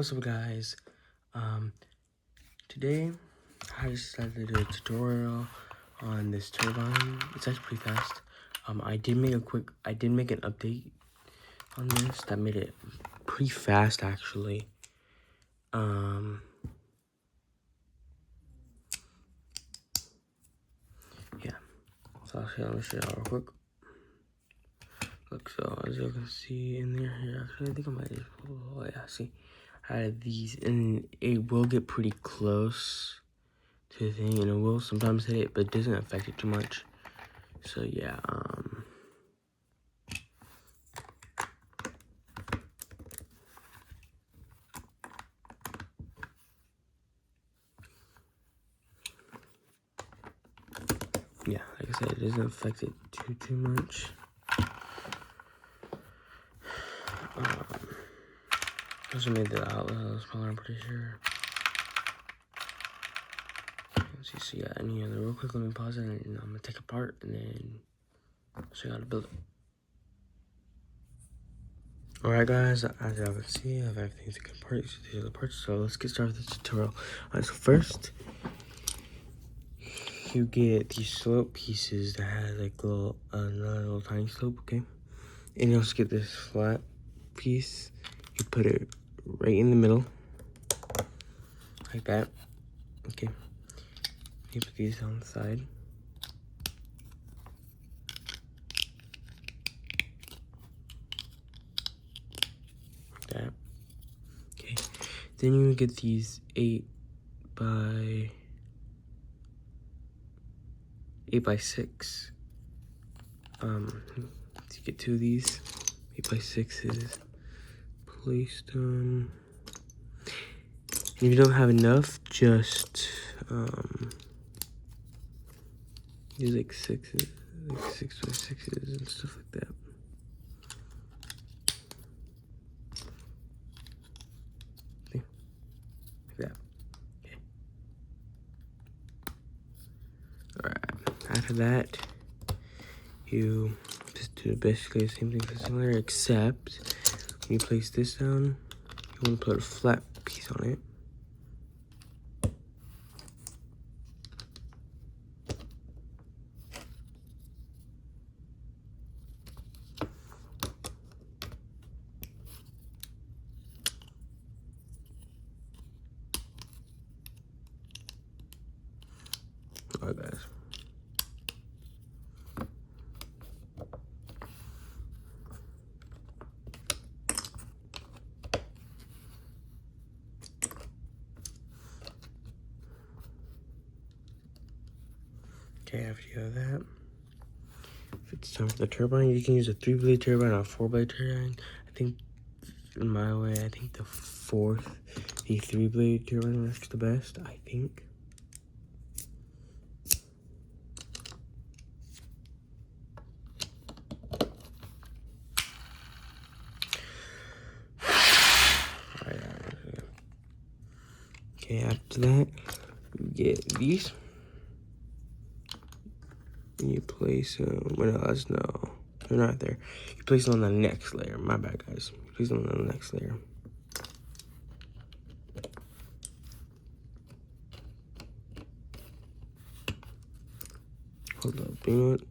What's up, guys? Today I decided to do a tutorial on this turbine. It's actually pretty fast. I did make an update on this that made it pretty fast, actually. Yeah. So let me show you real quick. Look, so as you can see in there here, actually, I think I might just, oh yeah, see, I had these, and it will get pretty close to the thing, and it will sometimes hit it, but it doesn't affect it too much. So yeah, yeah, like I said, it doesn't affect it too much. Also made the outlet a little smaller, I'm pretty sure. So yeah, and yeah, real quick, let me pause it, and I'm gonna take it apart, and then show you how to build it. Alright guys, as you can see, I have everything to get parts. These are the parts, so let's get started with the tutorial. Alright, so first, you get these slope pieces that has like another little tiny slope, okay? And you also get this flat piece. You put it right in the middle, like that, okay? You put these on the side. Like that. Okay. Then you get these 8 by 6. You get 2 of these 8 by 6s. Place them. If you don't have enough, just use like 6s, like 6 by 6s and stuff like that. See? Like that. Okay. Alright. After that, you just do basically the same thing similar, except when you place this down, you want to put a flat piece on it. Alright guys. Okay, after you have that, if it's time for the turbine, you can use a 3-blade turbine or a 4-blade turbine. I think, in my way, I think the 3-blade turbine works the best, I think. Okay, after that, you get these. And you place them, well, no, they're not there. You place them on the next layer. My bad, guys. You place them on the next layer. Hold up, you know what?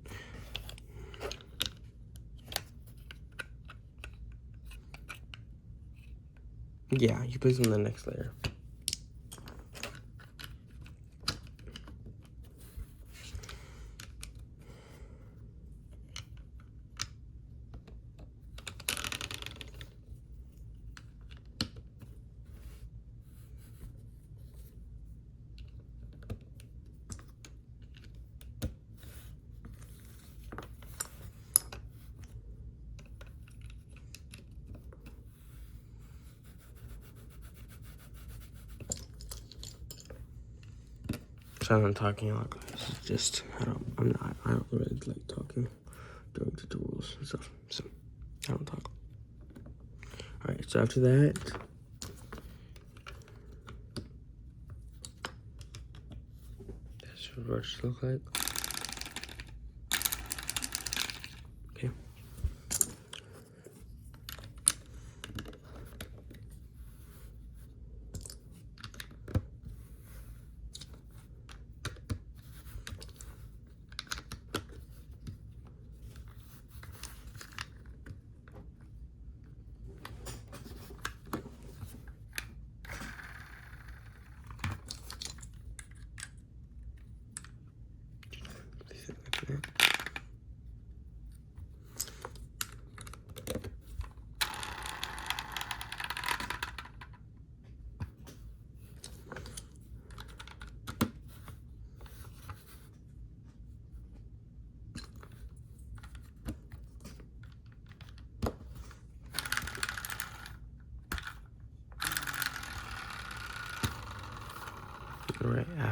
Yeah, you place them on the next layer. Sorry, I'm talking a lot, guys. It's just, I don't really like talking during tutorials and stuff, so I don't talk. Alright, so after that, that's what it should look like. Okay.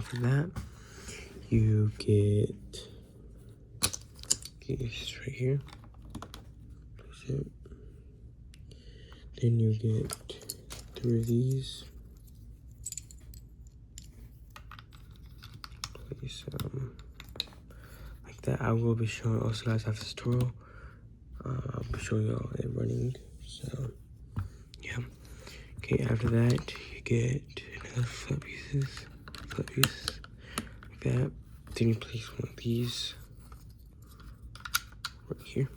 after that, you get this right here. Place it. Then you get 3 of these. Place like that. I will be showing also guys after this tutorial. I'll be showing y'all it running. So yeah. Okay, after that you get another flat piece like that. Then you place one of these right here.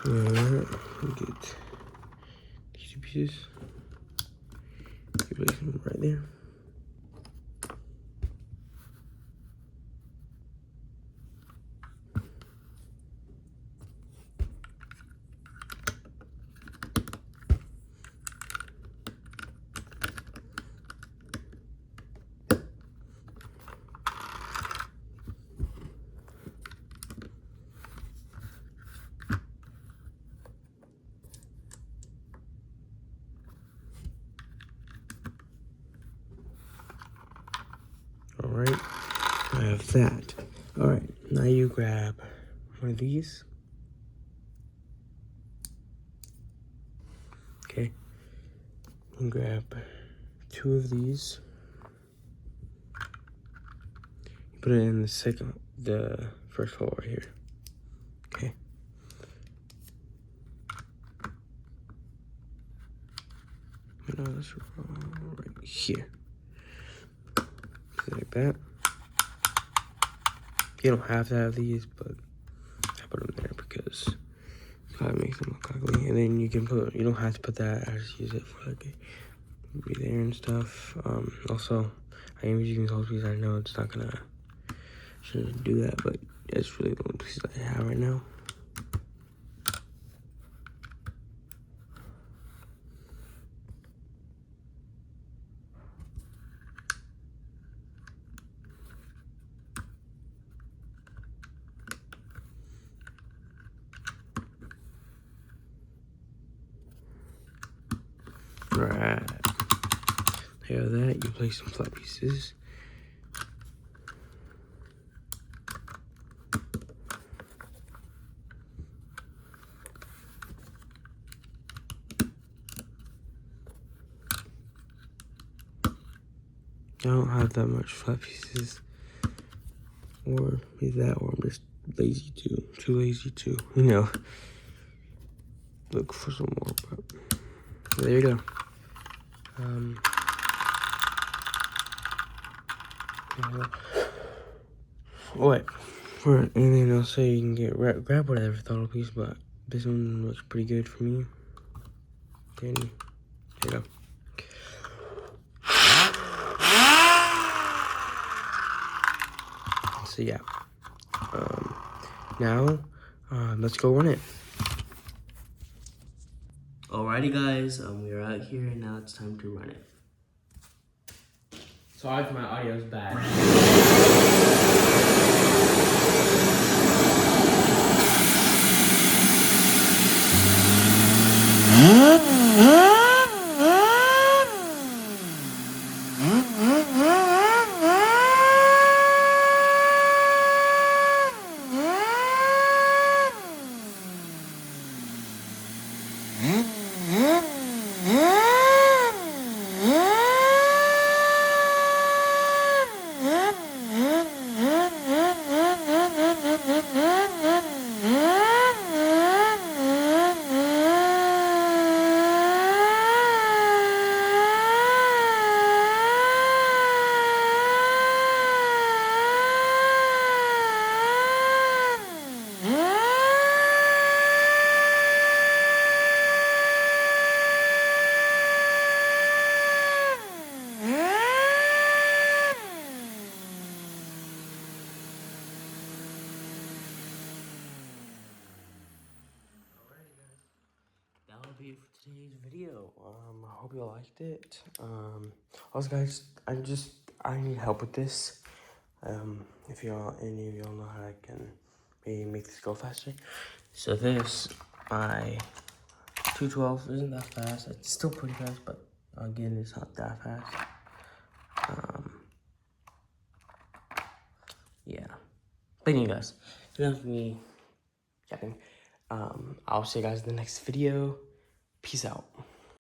Alright, you get these 2 pieces. You place them right there. Alright, I have that. Alright, now you grab one of these. Okay. You grab 2 of these. You put it in the first hole right here. Okay. No, that's right here. Like that. You don't have to have these, but I put them there because it kind of makes them look ugly. And then you can put, you don't have to put that. I just use it for like be there and stuff. Also, I am using these whole pieces. I know it's not gonna, shouldn't do that, but it's really the only pieces I have right now. Right. After that, you place some flat pieces. I don't have that much flat pieces, or either that, or I'm just lazy too lazy to, you know, look for some more. But there you go. Oh wait, for anything else, so you can get grab whatever throttle piece, but this one looks pretty good for me. Then there you go. So yeah, now let's go run it. Alrighty guys, we are out here and now it's time to run it. Sorry if my audio is bad. be it for today's video. I hope you all liked it. Also, guys, I need help with this. If any of y'all know how I can maybe make this go faster. So this, my 212 isn't that fast. It's still pretty fast, but again, it's not that fast. Yeah. But anyway, guys, enough of me chatting. I'll see you guys in the next video. Peace out.